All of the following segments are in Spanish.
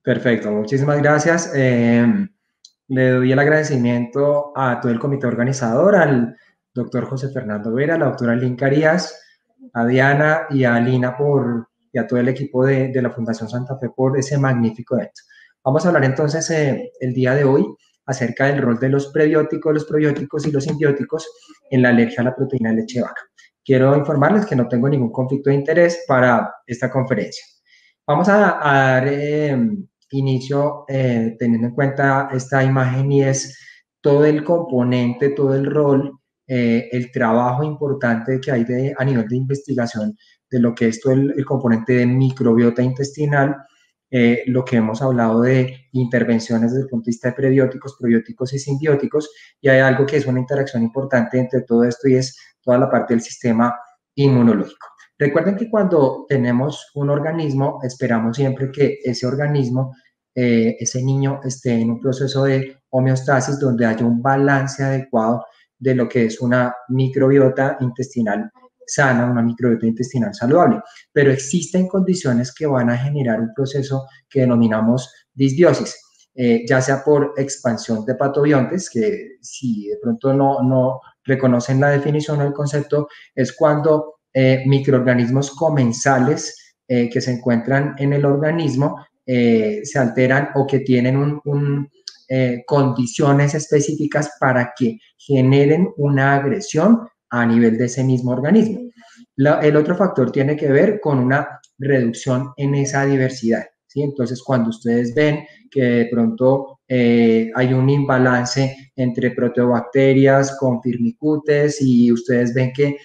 Perfecto, muchísimas gracias. Le doy el agradecimiento a todo el comité organizador, al doctor José Fernando Vera, a la doctora Lynn Carías, a Diana y a Lina y a todo el equipo de la Fundación Santa Fe por ese magnífico evento. Vamos a hablar entonces el día de hoy acerca del rol de los prebióticos, los probióticos y los simbióticos en la alergia a la proteína de leche de vaca. Quiero informarles que no tengo ningún conflicto de interés para esta conferencia. Vamos a dar inicio teniendo en cuenta esta imagen y es todo el componente, todo el rol, el trabajo importante que hay a nivel de investigación de lo que es todo el componente de microbiota intestinal, lo que hemos hablado de intervenciones desde el punto de vista de prebióticos, probióticos y simbióticos, y hay algo que es una interacción importante entre todo esto y es toda la parte del sistema inmunológico. Recuerden que cuando tenemos un organismo, esperamos siempre que ese organismo, ese niño esté en un proceso de homeostasis donde haya un balance adecuado de lo que es una microbiota intestinal sana, una microbiota intestinal saludable. Pero existen condiciones que van a generar un proceso que denominamos disbiosis, ya sea por expansión de patobiontes, que si de pronto no reconocen la definición o el concepto, es cuando microorganismos comensales que se encuentran en el organismo se alteran o que tienen condiciones específicas para que generen una agresión a nivel de ese mismo organismo. El otro factor tiene que ver con una reducción en esa diversidad, ¿sí? Entonces, cuando ustedes ven que de pronto hay un imbalance entre proteobacterias con firmicutes y ustedes ven que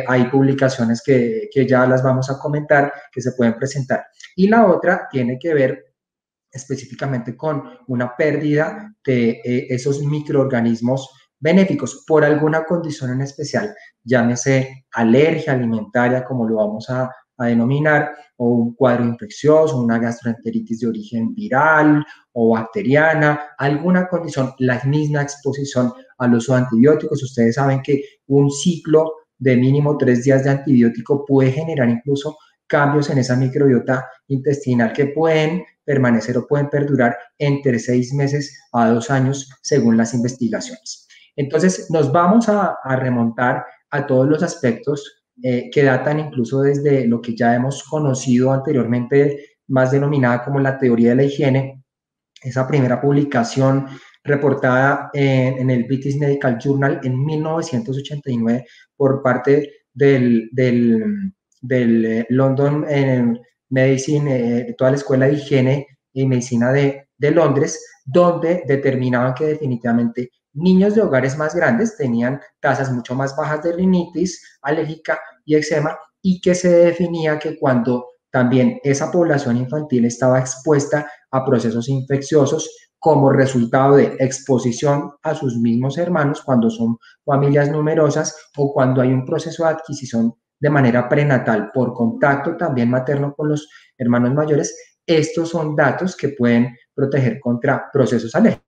hay publicaciones que ya las vamos a comentar, que se pueden presentar. Y la otra tiene que ver específicamente con una pérdida de esos microorganismos benéficos por alguna condición en especial, llámese alergia alimentaria, como lo vamos a denominar, o un cuadro infeccioso, una gastroenteritis de origen viral o bacteriana, alguna condición, la misma exposición al uso de antibióticos. Ustedes saben que un ciclo de mínimo 3 días de antibiótico puede generar incluso cambios en esa microbiota intestinal que pueden permanecer o pueden perdurar entre 6 meses a 2 años según las investigaciones. Entonces, nos vamos a remontar a todos los aspectos que datan incluso desde lo que ya hemos conocido anteriormente, más denominada como la teoría de la higiene, esa primera publicación reportada en el British Medical Journal en 1989 por parte del London Medicine, toda la escuela de higiene y medicina de Londres, donde determinaban que definitivamente niños de hogares más grandes tenían tasas mucho más bajas de rinitis alérgica y eczema, y que se definía que cuando también esa población infantil estaba expuesta a procesos infecciosos como resultado de exposición a sus mismos hermanos cuando son familias numerosas o cuando hay un proceso de adquisición de manera prenatal por contacto también materno con los hermanos mayores. Estos son datos que pueden proteger contra procesos alérgicos.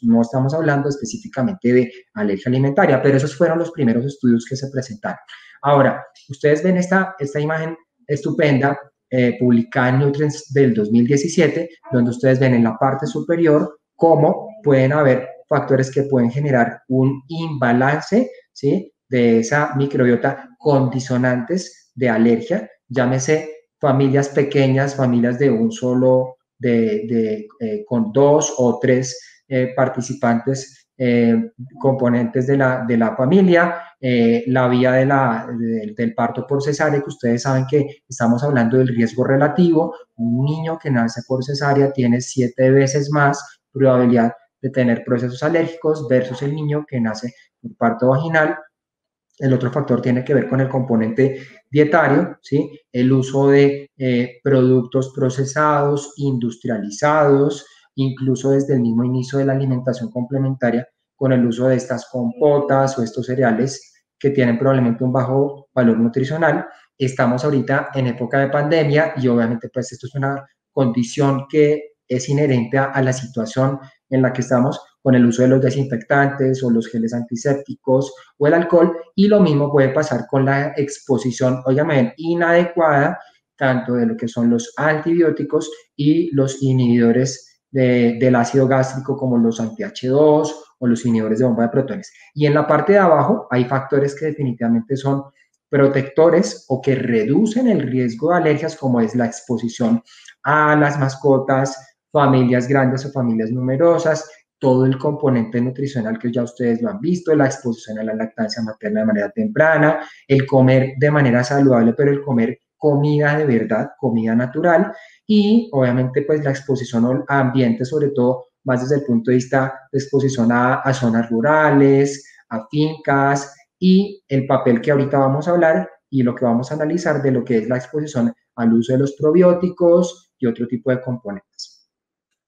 No estamos hablando específicamente de alergia alimentaria, pero esos fueron los primeros estudios que se presentaron. Ahora, ustedes ven esta imagen estupenda publicada en Nutrients del 2017, donde ustedes ven en la parte superior cómo pueden haber factores que pueden generar un imbalance, ¿sí?, de esa microbiota con disonantes de alergia, llámese familias pequeñas, familias de un solo, con 2 o 3 participantes, componentes de la familia, la vía del parto por cesárea, que ustedes saben que estamos hablando del riesgo relativo. Un niño que nace por cesárea tiene 7 veces más probabilidad de tener procesos alérgicos versus el niño que nace por parto vaginal. El otro factor tiene que ver con el componente dietario, ¿sí? El uso de productos procesados, industrializados, incluso desde el mismo inicio de la alimentación complementaria, con el uso de estas compotas o estos cereales que tienen probablemente un bajo valor nutricional. Estamos ahorita en época de pandemia y obviamente pues esto es una condición que es inherente a la situación en la que estamos, con el uso de los desinfectantes o los geles antisépticos o el alcohol, y lo mismo puede pasar con la exposición, óigame, inadecuada tanto de lo que son los antibióticos y los inhibidores del ácido gástrico como los anti-H2 o los inhibidores de bomba de protones. Y en la parte de abajo hay factores que definitivamente son protectores o que reducen el riesgo de alergias, como es la exposición a las mascotas, familias grandes o familias numerosas, todo el componente nutricional que ya ustedes lo han visto, la exposición a la lactancia materna de manera temprana, el comer de manera saludable, pero el comer comida de verdad, comida natural, y obviamente pues la exposición a ambientes, sobre todo más desde el punto de vista de exposición a zonas rurales, a fincas, y el papel que ahorita vamos a hablar y lo que vamos a analizar de lo que es la exposición al uso de los probióticos y otro tipo de componentes.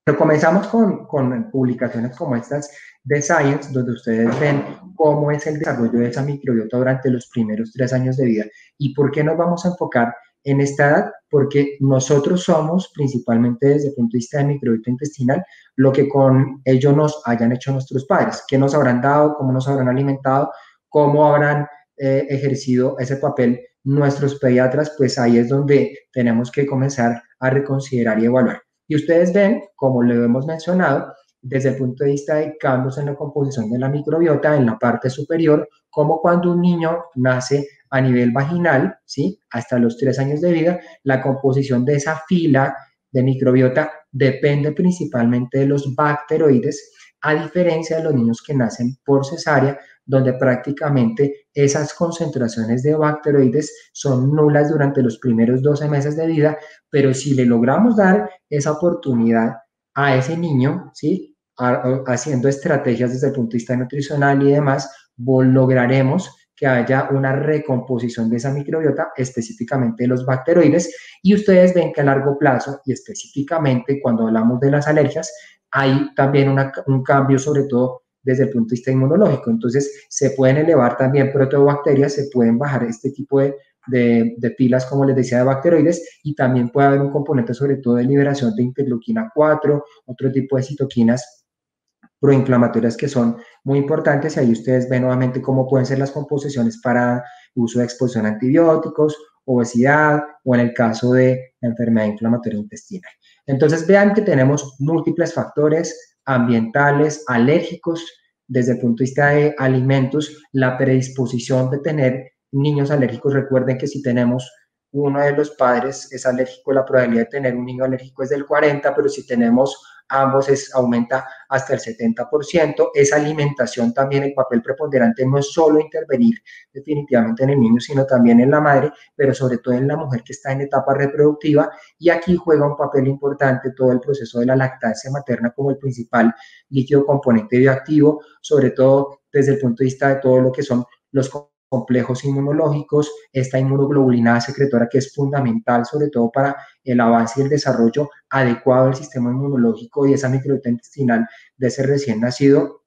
Pero comenzamos con publicaciones como estas de Science, donde ustedes ven cómo es el desarrollo de esa microbiota durante los primeros 3 años de vida. ¿Y por qué nos vamos a enfocar en esta edad? Porque nosotros somos, principalmente desde el punto de vista de microbiota intestinal, lo que con ello nos hayan hecho nuestros padres. ¿Qué nos habrán dado? ¿Cómo nos habrán alimentado? ¿Cómo habrán ejercido ese papel nuestros pediatras? Pues ahí es donde tenemos que comenzar a reconsiderar y evaluar. Y ustedes ven, como lo hemos mencionado, desde el punto de vista de cambios en la composición de la microbiota en la parte superior, como cuando un niño nace a nivel vaginal, ¿sí? Hasta los 3 años de vida, la composición de esa fila de microbiota depende principalmente de los bacteroides, a diferencia de los niños que nacen por cesárea, donde prácticamente esas concentraciones de bacteroides son nulas durante los primeros 12 meses de vida, pero si le logramos dar esa oportunidad a ese niño, ¿sí? Haciendo estrategias desde el punto de vista nutricional y demás, lograremos que haya una recomposición de esa microbiota, específicamente de los bacteroides, y ustedes ven que a largo plazo, y específicamente cuando hablamos de las alergias, hay también un cambio, sobre todo desde el punto de vista inmunológico. Entonces, se pueden elevar también protobacterias, se pueden bajar este tipo de pilas, como les decía, de bacteroides, y también puede haber un componente sobre todo de liberación de interleuquina 4, otro tipo de citoquinas proinflamatorias que son muy importantes, y ahí ustedes ven nuevamente cómo pueden ser las composiciones para uso de exposición a antibióticos, obesidad o en el caso de la enfermedad inflamatoria intestinal. Entonces vean que tenemos múltiples factores ambientales, alérgicos, desde el punto de vista de alimentos, la predisposición de tener niños alérgicos. Recuerden que si tenemos uno de los padres es alérgico, la probabilidad de tener un niño alérgico es del 40%, pero si tenemos ambos aumenta hasta el 70%. Esa alimentación también, el papel preponderante no es solo intervenir definitivamente en el niño, sino también en la madre, pero sobre todo en la mujer que está en etapa reproductiva, y aquí juega un papel importante todo el proceso de la lactancia materna como el principal líquido componente bioactivo, sobre todo desde el punto de vista de todo lo que son los complejos inmunológicos, esta inmunoglobulina secretora que es fundamental sobre todo para el avance y el desarrollo adecuado del sistema inmunológico y esa microbiota intestinal de ese recién nacido,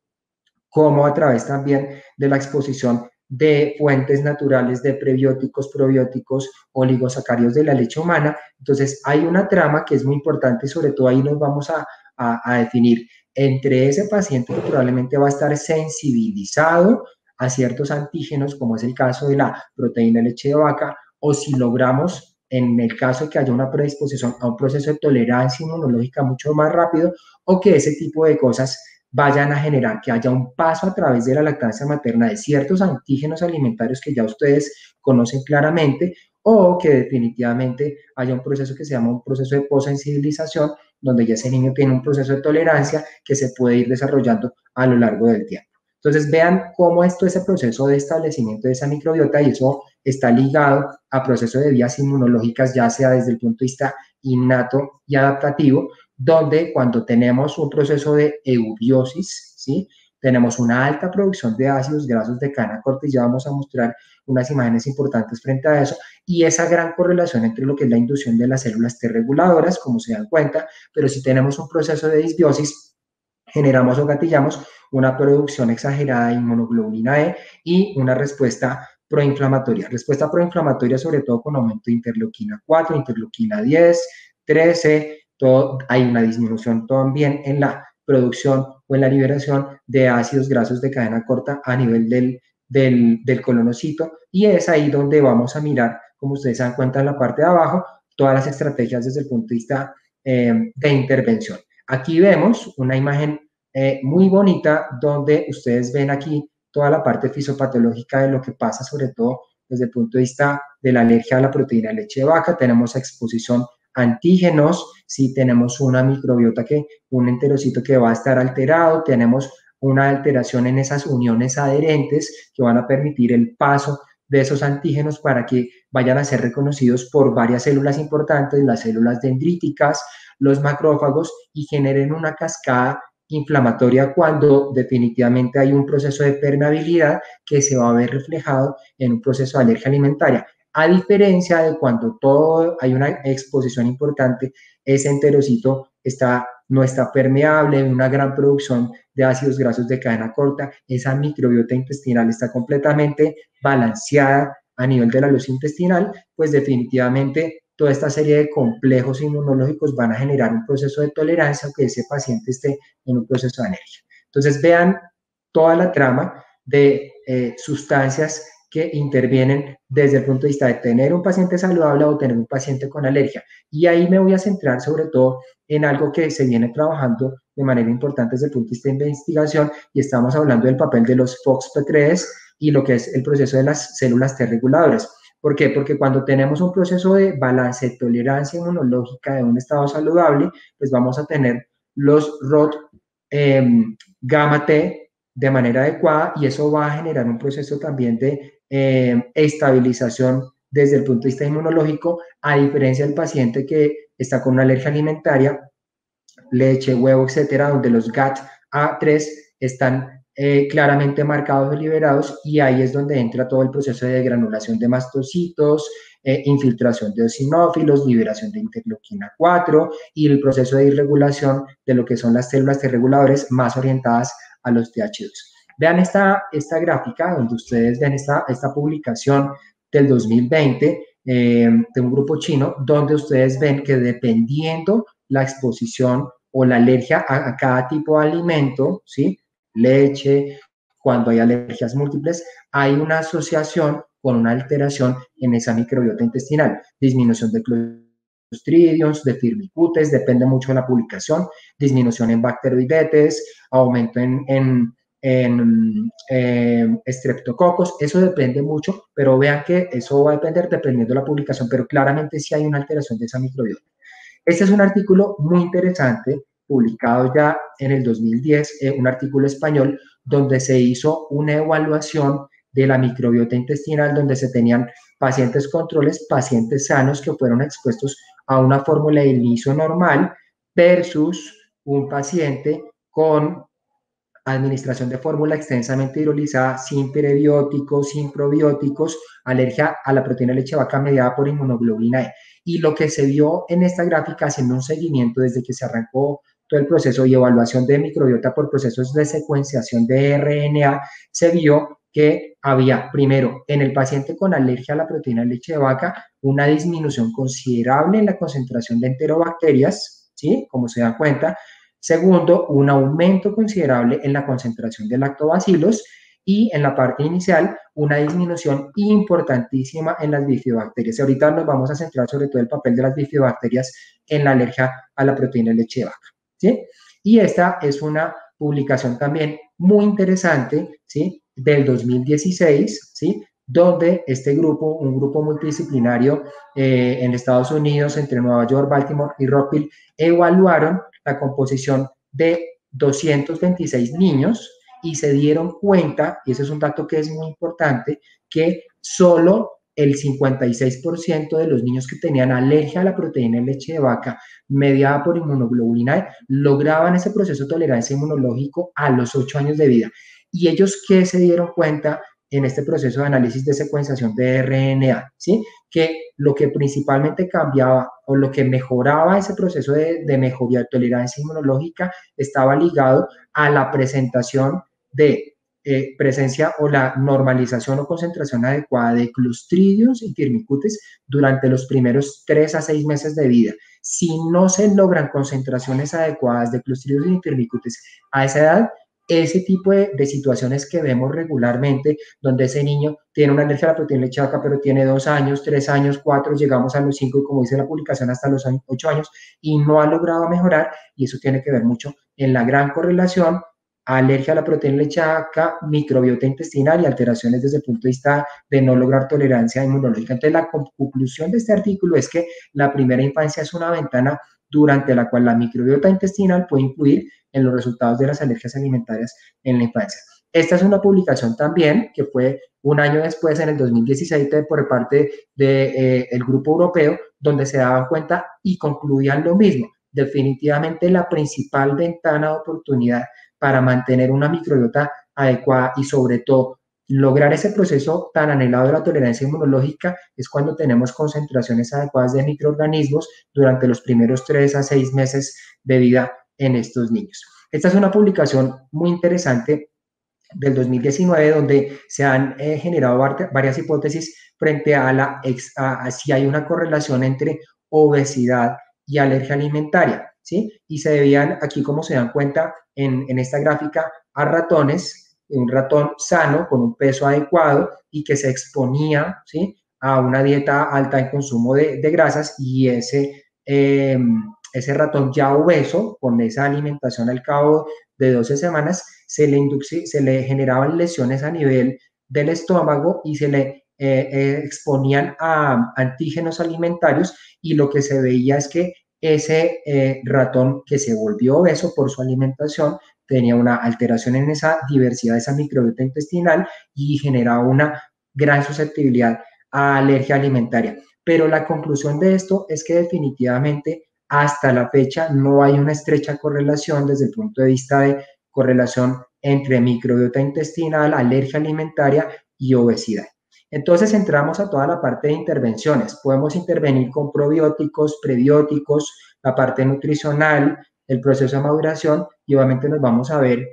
como a través también de la exposición de fuentes naturales de prebióticos, probióticos, oligosacáridos de la leche humana. Entonces hay una trama que es muy importante y sobre todo ahí nos vamos a definir entre ese paciente que probablemente va a estar sensibilizado a ciertos antígenos, como es el caso de la proteína de leche de vaca, o si logramos, en el caso de que haya una predisposición a un proceso de tolerancia inmunológica mucho más rápido, o que ese tipo de cosas vayan a generar que haya un paso a través de la lactancia materna de ciertos antígenos alimentarios que ya ustedes conocen claramente, o que definitivamente haya un proceso que se llama un proceso de posensibilización, donde ya ese niño tiene un proceso de tolerancia que se puede ir desarrollando a lo largo del tiempo. Entonces vean cómo esto es el proceso de establecimiento de esa microbiota, y eso está ligado a procesos de vías inmunológicas, ya sea desde el punto de vista innato y adaptativo, donde cuando tenemos un proceso de eubiosis, ¿sí? Tenemos una alta producción de ácidos grasos de cadena corta, y ya vamos a mostrar unas imágenes importantes frente a eso, y esa gran correlación entre lo que es la inducción de las células T reguladoras, como se dan cuenta, pero si tenemos un proceso de disbiosis, generamos o gatillamos una producción exagerada de inmunoglobulina E y una respuesta proinflamatoria. Respuesta proinflamatoria sobre todo con aumento de interleuquina 4, interleuquina 10, 13, hay una disminución también en la producción o en la liberación de ácidos grasos de cadena corta a nivel del colonocito, y es ahí donde vamos a mirar, como ustedes se dan cuenta en la parte de abajo, todas las estrategias desde el punto de vista de intervención. Aquí vemos una imagen muy bonita donde ustedes ven aquí toda la parte fisiopatológica de lo que pasa, sobre todo desde el punto de vista de la alergia a la proteína de leche de vaca. Tenemos exposición a antígenos, si tenemos una microbiota, un enterocito que va a estar alterado, tenemos una alteración en esas uniones adherentes que van a permitir el paso de esos antígenos para que vayan a ser reconocidos por varias células importantes, las células dendríticas, los macrófagos, y generen una cascada inflamatoria cuando definitivamente hay un proceso de permeabilidad que se va a ver reflejado en un proceso de alergia alimentaria. A diferencia de cuando hay una exposición importante, ese enterocito no está permeable, hay una gran producción de ácidos grasos de cadena corta, esa microbiota intestinal está completamente balanceada a nivel de la luz intestinal, pues definitivamente toda esta serie de complejos inmunológicos van a generar un proceso de tolerancia aunque ese paciente esté en un proceso de alergia. Entonces vean toda la trama de sustancias que intervienen desde el punto de vista de tener un paciente saludable o tener un paciente con alergia. Y ahí me voy a centrar sobre todo en algo que se viene trabajando de manera importante desde el punto de vista de investigación, y estamos hablando del papel de los FOXP3 y lo que es el proceso de las células T reguladoras. ¿Por qué? Porque cuando tenemos un proceso de balance de tolerancia inmunológica de un estado saludable, pues vamos a tener los ROT gamma T de manera adecuada, y eso va a generar un proceso también de estabilización desde el punto de vista inmunológico, a diferencia del paciente que está con una alergia alimentaria, leche, huevo, etcétera, donde los GAT-A3 están claramente marcados y liberados, y ahí es donde entra todo el proceso de granulación de mastocitos, infiltración de eosinófilos, liberación de interleuquina 4 y el proceso de irregulación de lo que son las células T reguladores más orientadas a los TH2. Vean esta gráfica donde ustedes ven esta publicación del 2020 de un grupo chino, donde ustedes ven que dependiendo la exposición o la alergia a cada tipo de alimento, ¿sí? Leche, cuando hay alergias múltiples, hay una asociación con una alteración en esa microbiota intestinal, disminución de Clostridiums, de Firmicutes, depende mucho de la publicación, disminución en Bacteroidetes, aumento en estreptococos, eso depende mucho, pero vean que eso va a depender dependiendo de la publicación, pero claramente sí hay una alteración de esa microbiota. Este es un artículo muy interesante, publicado ya en el 2010, un artículo español, donde se hizo una evaluación de la microbiota intestinal, donde se tenían pacientes controles, pacientes sanos que fueron expuestos a una fórmula de inicio normal versus un paciente con administración de fórmula extensamente hidrolizada, sin prebióticos, sin probióticos, alergia a la proteína de leche de vaca mediada por inmunoglobulina E. Y lo que se vio en esta gráfica, haciendo un seguimiento desde que se arrancó todo el proceso y evaluación de microbiota por procesos de secuenciación de RNA, se vio que había, primero, en el paciente con alergia a la proteína de leche de vaca, una disminución considerable en la concentración de enterobacterias, ¿sí? Como se dan cuenta. Segundo, un aumento considerable en la concentración de lactobacilos, y en la parte inicial una disminución importantísima en las bifidobacterias. Y ahorita nos vamos a centrar sobre todo el papel de las bifidobacterias en la alergia a la proteína de leche de vaca, ¿sí? Y esta es una publicación también muy interesante, ¿sí? Del 2016, ¿sí? Donde este grupo, un grupo multidisciplinario en Estados Unidos, entre Nueva York, Baltimore y Rockville, evaluaron la composición de 226 niños y se dieron cuenta, y ese es un dato que es muy importante, que solo el 56% de los niños que tenían alergia a la proteína de leche de vaca mediada por inmunoglobulina E lograban ese proceso de tolerancia inmunológico a los 8 años de vida. ¿Y ellos qué se dieron cuenta en este proceso de análisis de secuenciación de RNA? ¿Sí? Que lo que principalmente cambiaba o lo que mejoraba ese proceso de mejoría de tolerancia inmunológica estaba ligado a la presentación de presencia o la normalización o concentración adecuada de Clostridiums y Firmicutes durante los primeros 3 a 6 meses de vida. Si no se logran concentraciones adecuadas de Clostridiums y Firmicutes a esa edad, ese tipo de situaciones que vemos regularmente, donde ese niño tiene una alergia a la proteína leche de vaca, pero tiene 2 años, 3 años, 4, llegamos a los 5 y como dice la publicación, hasta los 8 años, y no ha logrado mejorar, y eso tiene que ver mucho en la gran correlación alergia a la proteína leche de vaca, microbiota intestinal y alteraciones desde el punto de vista de no lograr tolerancia inmunológica. Entonces, la conclusión de este artículo es que la primera infancia es una ventana durante la cual la microbiota intestinal puede influir en los resultados de las alergias alimentarias en la infancia. Esta es una publicación también que fue un año después, en el 2016, por parte del Grupo Europeo, donde se daban cuenta y concluían lo mismo. Definitivamente la principal ventana de oportunidad para mantener una microbiota adecuada y sobre todo lograr ese proceso tan anhelado de la tolerancia inmunológica es cuando tenemos concentraciones adecuadas de microorganismos durante los primeros 3 a 6 meses de vida en estos niños. Esta es una publicación muy interesante del 2019 donde se han generado varias hipótesis frente a si hay una correlación entre obesidad y alergia alimentaria, ¿sí? Y se debían, aquí como se dan cuenta en esta gráfica, a ratones, un ratón sano con un peso adecuado y que se exponía, ¿sí?, a una dieta alta en consumo de grasas, y ese ratón ya obeso, con esa alimentación al cabo de 12 semanas, se le generaban lesiones a nivel del estómago y se le exponían a antígenos alimentarios, y lo que se veía es que ese ratón que se volvió obeso por su alimentación tenía una alteración en esa diversidad, esa microbiota intestinal, y generaba una gran susceptibilidad a alergia alimentaria. Pero la conclusión de esto es que definitivamente hasta la fecha no hay una estrecha correlación desde el punto de vista de correlación entre microbiota intestinal, alergia alimentaria y obesidad. Entonces entramos a toda la parte de intervenciones. Podemos intervenir con probióticos, prebióticos, la parte nutricional, el proceso de maduración, y obviamente nos vamos a ver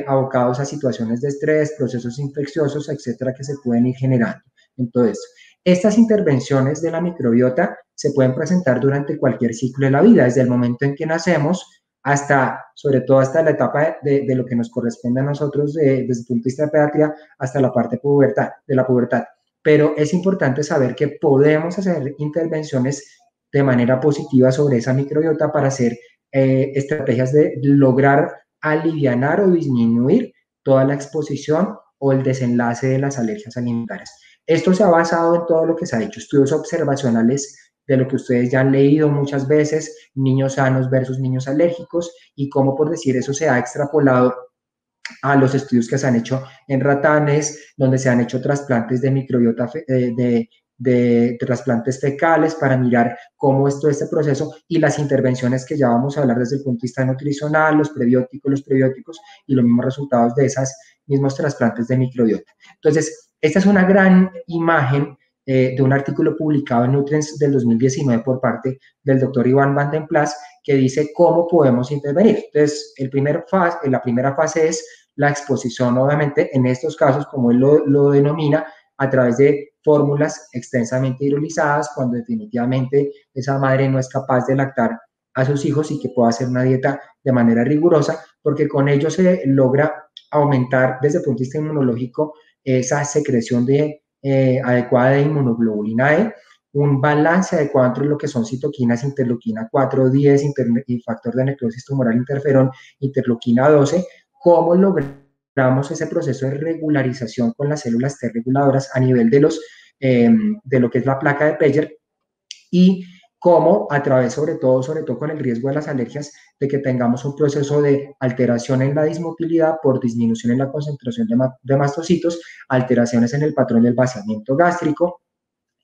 abocados a situaciones de estrés, procesos infecciosos, etcétera, que se pueden ir generando. Entonces, estas intervenciones de la microbiota se pueden presentar durante cualquier ciclo de la vida, desde el momento en que nacemos hasta, sobre todo hasta la etapa de lo que nos corresponde a nosotros desde el punto de vista de pediatría, hasta la parte de la pubertad. Pero es importante saber que podemos hacer intervenciones de manera positiva sobre esa microbiota para hacer estrategias de lograr alivianar o disminuir toda la exposición o el desenlace de las alergias alimentarias. Esto se ha basado en todo lo que se ha hecho, estudios observacionales de lo que ustedes ya han leído muchas veces, niños sanos versus niños alérgicos, y cómo, por decir eso, se ha extrapolado a los estudios que se han hecho en ratones, donde se han hecho trasplantes de microbiota de trasplantes fecales para mirar cómo es todo este proceso, y las intervenciones que ya vamos a hablar desde el punto de vista nutricional, los prebióticos y los mismos resultados de esos mismos trasplantes de microbiota. Entonces, esta es una gran imagen de un artículo publicado en Nutrients del 2019 por parte del doctor Iván Van den Plas, que dice cómo podemos intervenir. Entonces, la primera fase es la exposición, obviamente, en estos casos, como él lo denomina, a través de fórmulas extensamente hidrolizadas, cuando definitivamente esa madre no es capaz de lactar a sus hijos y que pueda hacer una dieta de manera rigurosa, porque con ello se logra aumentar desde el punto de vista inmunológico esa secreción adecuada de inmunoglobulina E, un balance adecuado entre lo que son citoquinas, interleuquina 4, 10, y factor de necrosis tumoral interferón, interleuquina 12, cómo logramos ese proceso de regularización con las células T reguladoras a nivel de lo que es la placa de Peyer, y cómo a través, sobre todo con el riesgo de las alergias, de que tengamos un proceso de alteración en la dismotilidad por disminución en la concentración de mastocitos, alteraciones en el patrón del vaciamiento gástrico,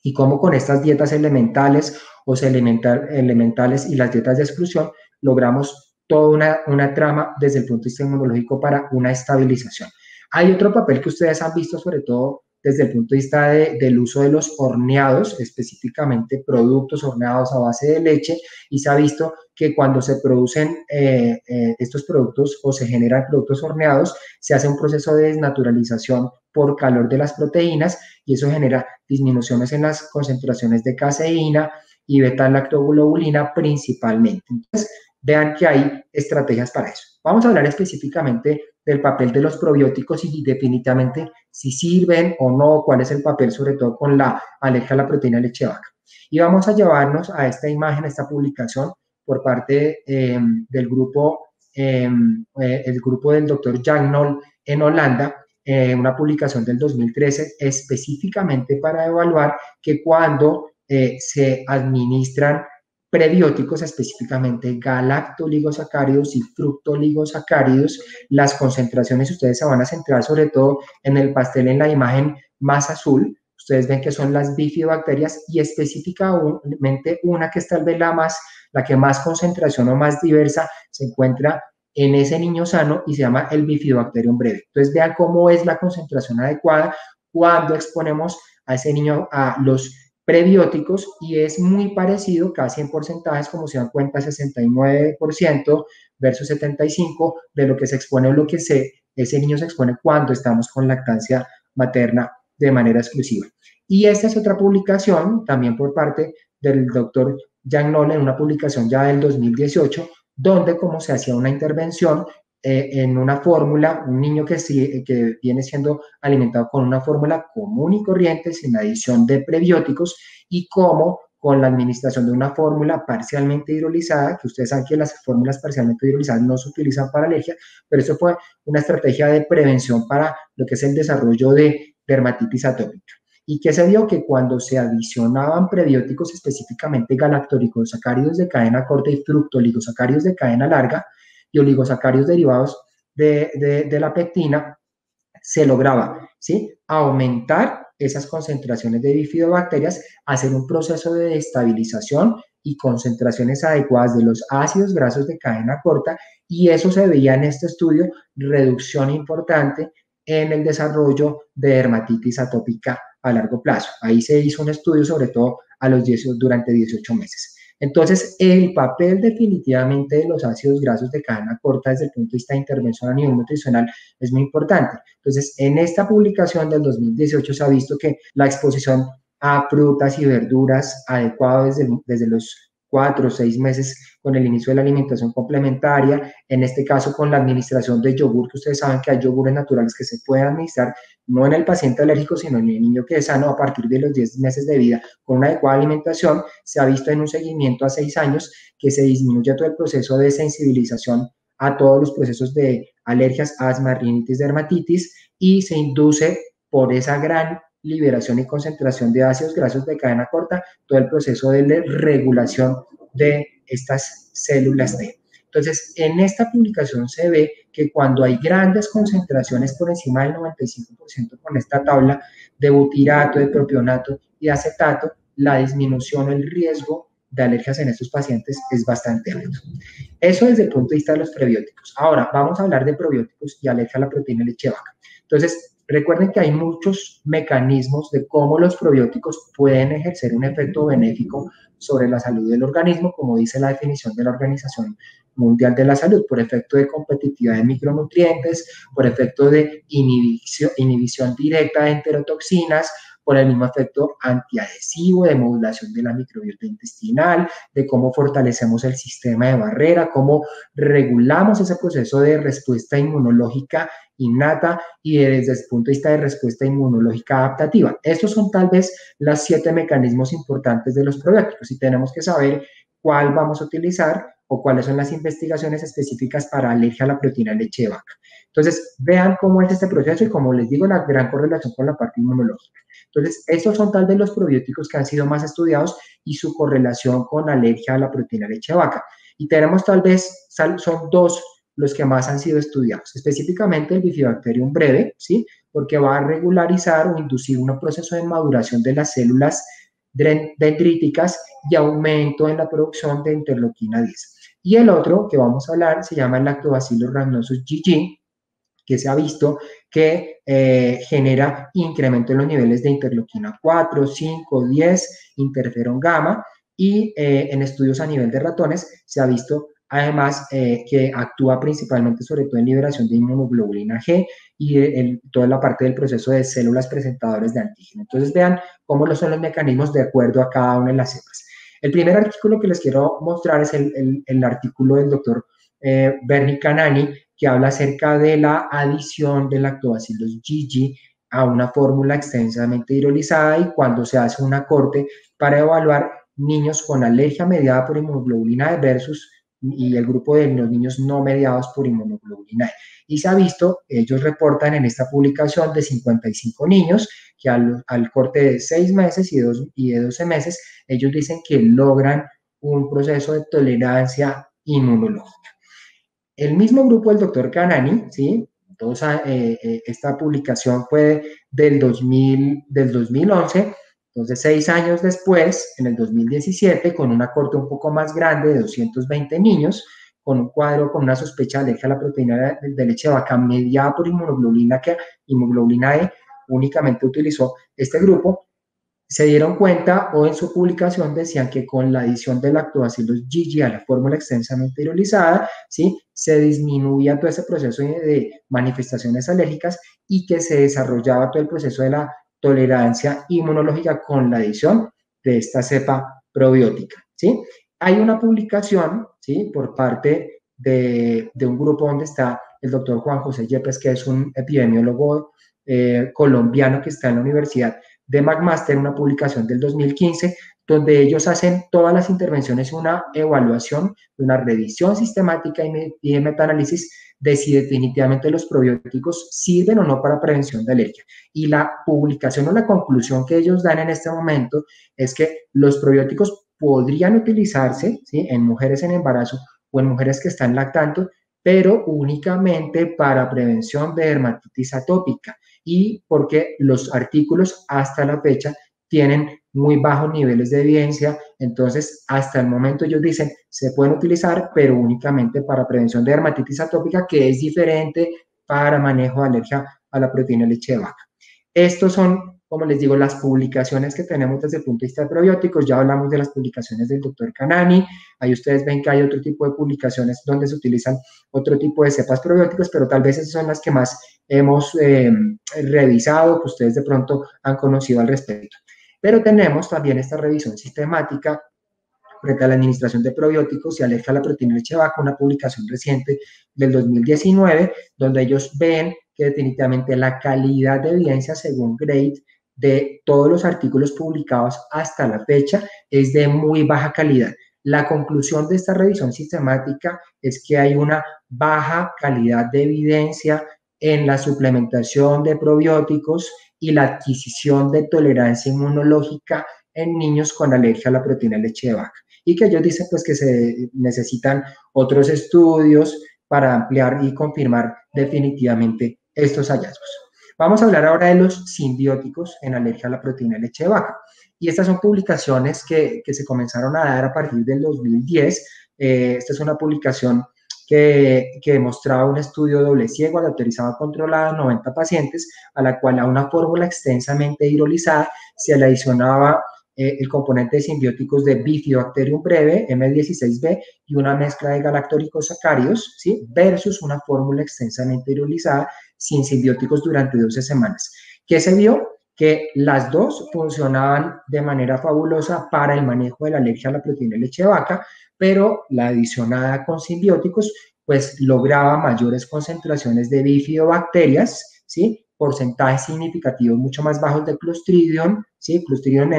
y cómo con estas dietas elementales elementales y las dietas de exclusión logramos toda una trama desde el punto de vista inmunológico para una estabilización. Hay otro papel que ustedes han visto, sobre todo desde el punto de vista del uso de los horneados, específicamente productos horneados a base de leche, y se ha visto que cuando se producen estos productos o se generan productos horneados, se hace un proceso de desnaturalización por calor de las proteínas, y eso genera disminuciones en las concentraciones de caseína y beta-lactoglobulina principalmente. Entonces, vean que hay estrategias para eso. Vamos a hablar específicamente del papel de los probióticos y definitivamente si sirven o no, cuál es el papel, sobre todo con la alergia a la proteína de leche de vaca. Y vamos a llevarnos a esta imagen, a esta publicación por parte del grupo, el grupo del doctor Jan Nol en Holanda, una publicación del 2013 específicamente para evaluar que cuando se administran prebióticos, específicamente galactoligosacáridos y fructoligosacáridos, las concentraciones, ustedes se van a centrar sobre todo en el pastel en la imagen más azul, ustedes ven que son las bifidobacterias y específicamente una que es tal vez la que más concentración o más diversa se encuentra en ese niño sano y se llama el Bifidobacterium breve. Entonces vean cómo es la concentración adecuada cuando exponemos a ese niño a los prebióticos y es muy parecido, casi en porcentajes, como se dan cuenta, 69% versus 75% de lo que se expone o lo que ese niño se expone cuando estamos con lactancia materna de manera exclusiva. Y esta es otra publicación, también por parte del doctor Jan Noll, en una publicación ya del 2018, donde como se hacía una intervención en una fórmula, un niño que viene siendo alimentado con una fórmula común y corriente, sin adición de prebióticos, y cómo con la administración de una fórmula parcialmente hidrolizada, que ustedes saben que las fórmulas parcialmente hidrolizadas no se utilizan para alergia, pero eso fue una estrategia de prevención para lo que es el desarrollo de dermatitis atópica. ¿Y qué se vio? Que cuando se adicionaban prebióticos, específicamente galactoligosacáridos de cadena corta y fructoligosacáridos de cadena larga y oligosacáridos derivados de la pectina, se lograba, ¿sí?, aumentar esas concentraciones de bifidobacterias, hacer un proceso de estabilización y concentraciones adecuadas de los ácidos grasos de cadena corta, y eso se veía en este estudio, reducción importante en el desarrollo de dermatitis atópica a largo plazo. Ahí se hizo un estudio sobre todo durante 18 meses. Entonces, el papel definitivamente de los ácidos grasos de cadena corta desde el punto de vista de intervención a nivel nutricional es muy importante. Entonces, en esta publicación del 2018 se ha visto que la exposición a frutas y verduras adecuada desde los 4 o 6 meses con el inicio de la alimentación complementaria, en este caso con la administración de yogur, que ustedes saben que hay yogures naturales que se pueden administrar no en el paciente alérgico, sino en el niño que es sano a partir de los 10 meses de vida con una adecuada alimentación, se ha visto en un seguimiento a 6 años que se disminuye todo el proceso de sensibilización a todos los procesos de alergias, asma, rinitis, dermatitis, y se induce por esa gran liberación y concentración de ácidos grasos de cadena corta todo el proceso de regulación de estas células T. Entonces, en esta publicación se ve que cuando hay grandes concentraciones por encima del 95% con esta tabla de butirato, de propionato y de acetato, la disminución o el riesgo de alergias en estos pacientes es bastante alto. Eso desde el punto de vista de los prebióticos. Ahora, vamos a hablar de probióticos y alergia a la proteína de leche de vaca. Entonces, recuerden que hay muchos mecanismos de cómo los probióticos pueden ejercer un efecto benéfico sobre la salud del organismo, como dice la definición de la Organización Mundial de la Salud, por efecto de competitividad de micronutrientes, por efecto de inhibición directa de enterotoxinas, por el mismo efecto antiadhesivo, de modulación de la microbiota intestinal, de cómo fortalecemos el sistema de barrera, cómo regulamos ese proceso de respuesta inmunológica innata y desde el punto de vista de respuesta inmunológica adaptativa. Estos son tal vez los 7 mecanismos importantes de los probióticos y tenemos que saber cuál vamos a utilizar o cuáles son las investigaciones específicas para alergia a la proteína de leche de vaca. Entonces, vean cómo es este proceso y, como les digo, la gran correlación con la parte inmunológica. Entonces, estos son tal vez los probióticos que han sido más estudiados y su correlación con alergia a la proteína de leche de vaca. Y tenemos tal vez, son 2 los que más han sido estudiados, específicamente el Bifidobacterium breve, ¿sí?, porque va a regularizar o inducir un proceso de maduración de las células dendríticas y aumento en la producción de interleuquina 10. Y el otro que vamos a hablar se llama el Lactobacillus rhamnosus GG, que se ha visto que genera incremento en los niveles de interleuquina 4, 5, 10, interferón gamma, y en estudios a nivel de ratones se ha visto además que actúa principalmente sobre todo en liberación de inmunoglobulina G y toda la parte del proceso de células presentadoras de antígeno. Entonces vean cómo son los mecanismos de acuerdo a cada una de las cepas. El primer artículo que les quiero mostrar es el artículo del doctor Bernie Canani, que habla acerca de la adición de lactobacillus GG a una fórmula extensamente hidrolizada y cuando se hace una corte para evaluar niños con alergia mediada por inmunoglobulina E versus y el grupo de los niños no mediados por inmunoglobulina E. Y se ha visto, ellos reportan en esta publicación de 55 niños que al corte de 6 meses y de 12 meses, ellos dicen que logran un proceso de tolerancia inmunológica. El mismo grupo del doctor Canani, ¿sí? Esta publicación fue del 2011, entonces 6 años después, en el 2017, con una corte un poco más grande de 220 niños, con un cuadro con una sospecha de alergia a la proteína de leche de vaca mediada por inmunoglobulina E, únicamente utilizó este grupo, se dieron cuenta o en su publicación decían que con la adición de lactobacillus GG a la fórmula extensamente hidrolizada, ¿sí? Se disminuía todo ese proceso de manifestaciones alérgicas y que se desarrollaba todo el proceso de la tolerancia inmunológica con la adición de esta cepa probiótica, ¿sí? Hay una publicación, ¿sí? Por parte de un grupo donde está el doctor Juan José Yepes, que es un epidemiólogo colombiano que está en la Universidad de McMaster, una publicación del 2015, donde ellos hacen todas las intervenciones, una evaluación, una revisión sistemática y de metaanálisis de si definitivamente los probióticos sirven o no para prevención de alergia. Y la publicación o la conclusión que ellos dan en este momento es que los probióticos podrían utilizarse, ¿sí? En mujeres en embarazo o en mujeres que están lactando, pero únicamente para prevención de dermatitis atópica y porque los artículos hasta la fecha tienen muy bajos niveles de evidencia, entonces hasta el momento ellos dicen se pueden utilizar, pero únicamente para prevención de dermatitis atópica, que es diferente para manejo de alergia a la proteína de leche de vaca. Estos son, como les digo, las publicaciones que tenemos desde el punto de vista de probióticos. Ya hablamos de las publicaciones del doctor Canani. Ahí ustedes ven que hay otro tipo de publicaciones donde se utilizan otro tipo de cepas probióticos, pero tal vez esas son las que más hemos revisado, que ustedes de pronto han conocido al respecto. Pero tenemos también esta revisión sistemática frente a la administración de probióticos y alergia a la proteína de leche de vaca, una publicación reciente del 2019, donde ellos ven que definitivamente la calidad de evidencia según GRADE de todos los artículos publicados hasta la fecha es de muy baja calidad. La conclusión de esta revisión sistemática es que hay una baja calidad de evidencia en la suplementación de probióticos y la adquisición de tolerancia inmunológica en niños con alergia a la proteína de leche de vaca. Y que ellos dicen pues que se necesitan otros estudios para ampliar y confirmar definitivamente estos hallazgos. Vamos a hablar ahora de los simbióticos en alergia a la proteína de leche de vaca. Y estas son publicaciones que se comenzaron a dar a partir del 2010. Esta es una publicación que mostraba un estudio doble ciego, aleatorizado controlado, 90 pacientes, a la cual a una fórmula extensamente hidrolizada se le adicionaba el componente de simbióticos de Bifidobacterium breve, M16B, y una mezcla de galactoricosacáridos, ¿sí? Versus una fórmula extensamente hidrolizada sin simbióticos durante 12 semanas. ¿Qué se vio? Que las dos funcionaban de manera fabulosa para el manejo de la alergia a la proteína de leche de vaca, pero la adicionada con simbióticos pues lograba mayores concentraciones de bifidobacterias, ¿sí? Porcentajes significativos mucho más bajos de Clostridium, ¿sí? Clostridium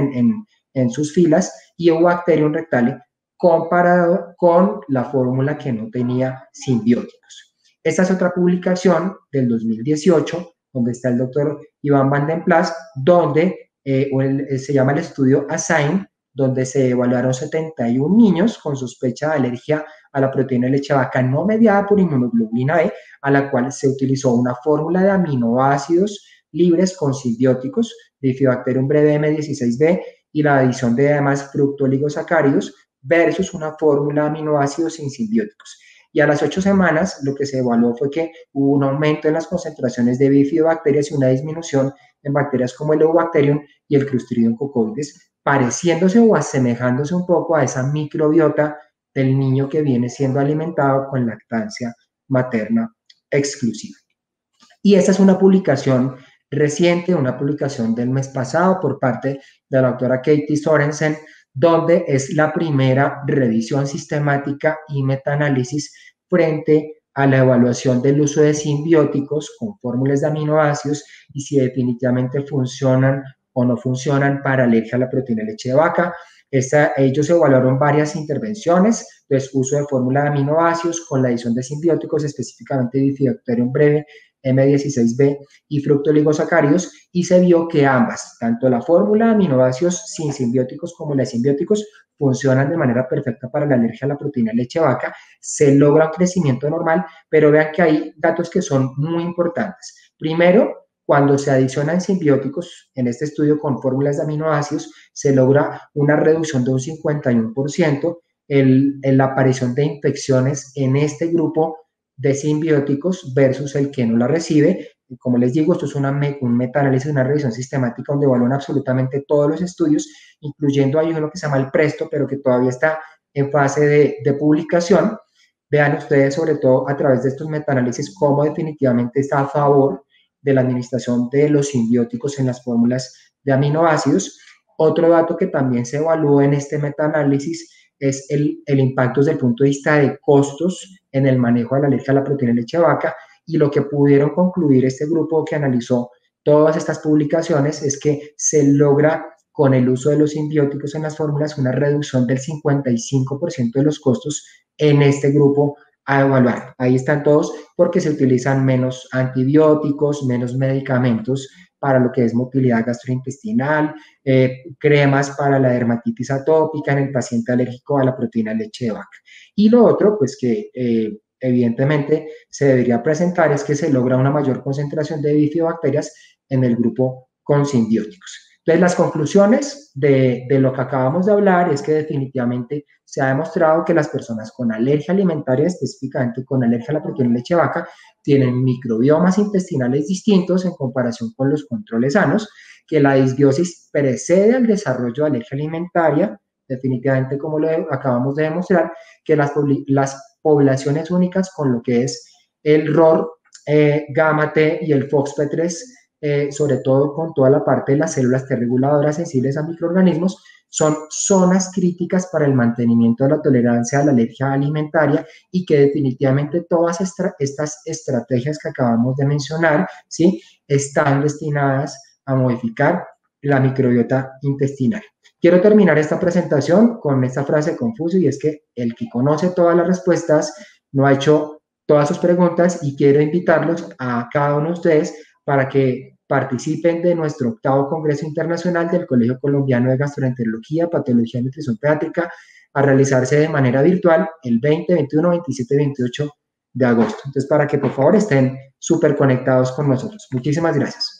en sus filas, y Eubacterium rectale comparado con la fórmula que no tenía simbióticos. Esta es otra publicación del 2018, donde está el doctor Iván Van den Plas, donde se llama el estudio ASSIGN, donde se evaluaron 71 niños con sospecha de alergia a la proteína de leche de vaca no mediada por inmunoglobulina E, a la cual se utilizó una fórmula de aminoácidos libres con simbióticos, Bifidobacterium breve M16B, y la adición de además fructooligosacáridos versus una fórmula de aminoácidos sin simbióticos. Y a las 8 semanas lo que se evaluó fue que hubo un aumento en las concentraciones de bifidobacterias y una disminución en bacterias como el Eubacterium y el Clostridium cocoides, pareciéndose o asemejándose un poco a esa microbiota del niño que viene siendo alimentado con lactancia materna exclusiva. Y esta es una publicación reciente, una publicación del mes pasado por parte de la doctora Katie Sorensen, donde es la primera revisión sistemática y metaanálisis frente a la evaluación del uso de simbióticos con fórmulas de aminoácidos y si definitivamente funcionan o no funcionan para alergia a la proteína de leche de vaca. Ellos evaluaron varias intervenciones, pues uso de fórmula de aminoácidos con la adición de simbióticos, específicamente Bifidobacterium breve, M16B y fructooligosacáridos, y se vio que ambas, tanto la fórmula de aminoácidos sin simbióticos como la de simbióticos, funcionan de manera perfecta para la alergia a la proteína de leche de vaca, se logra un crecimiento normal, pero vean que hay datos que son muy importantes. Primero, cuando se adicionan simbióticos, en este estudio con fórmulas de aminoácidos, se logra una reducción de un 51%, la aparición de infecciones en este grupo de simbióticos versus el que no la recibe. Como les digo, esto es un metaanálisis, una revisión sistemática donde evalúan absolutamente todos los estudios, incluyendo hay uno que se llama el Presto, pero que todavía está en fase de publicación. Vean ustedes, sobre todo a través de estos metaanálisis, cómo definitivamente está a favor de la administración de los simbióticos en las fórmulas de aminoácidos. Otro dato que también se evalúa en este metaanálisis es el impacto desde el punto de vista de costos en el manejo de la alergia a la proteína de leche de vaca, y lo que pudieron concluir este grupo que analizó todas estas publicaciones es que se logra con el uso de los simbióticos en las fórmulas una reducción del 55% de los costos en este grupo a evaluar. Ahí están todos porque se utilizan menos antibióticos, menos medicamentos para lo que es motilidad gastrointestinal, cremas para la dermatitis atópica en el paciente alérgico a la proteína de leche de vaca. Y lo otro, pues que evidentemente se debería presentar es que se logra una mayor concentración de bifidobacterias en el grupo con simbióticos. Entonces, las conclusiones de lo que acabamos de hablar es que definitivamente se ha demostrado que las personas con alergia alimentaria, específicamente con alergia a la proteína de leche de vaca, tienen microbiomas intestinales distintos en comparación con los controles sanos, que la disbiosis precede al desarrollo de alergia alimentaria, definitivamente como lo acabamos de demostrar, que las poblaciones únicas con lo que es el ROR, gamma T y el FOXP3, sobre todo con toda la parte de las células T reguladoras sensibles a microorganismos, son zonas críticas para el mantenimiento de la tolerancia a la alergia alimentaria, y que definitivamente todas estas estrategias que acabamos de mencionar, ¿sí?, están destinadas a modificar la microbiota intestinal. Quiero terminar esta presentación con esta frase confusa, y es que el que conoce todas las respuestas no ha hecho todas sus preguntas, y quiero invitarlos a cada uno de ustedes para que participen de nuestro 8º Congreso Internacional del Colegio Colombiano de Gastroenterología, Patología y Nutrición Pediátrica, a realizarse de manera virtual el 20, 21, 27 y 28 de agosto. Entonces, para que por favor estén súper conectados con nosotros. Muchísimas gracias.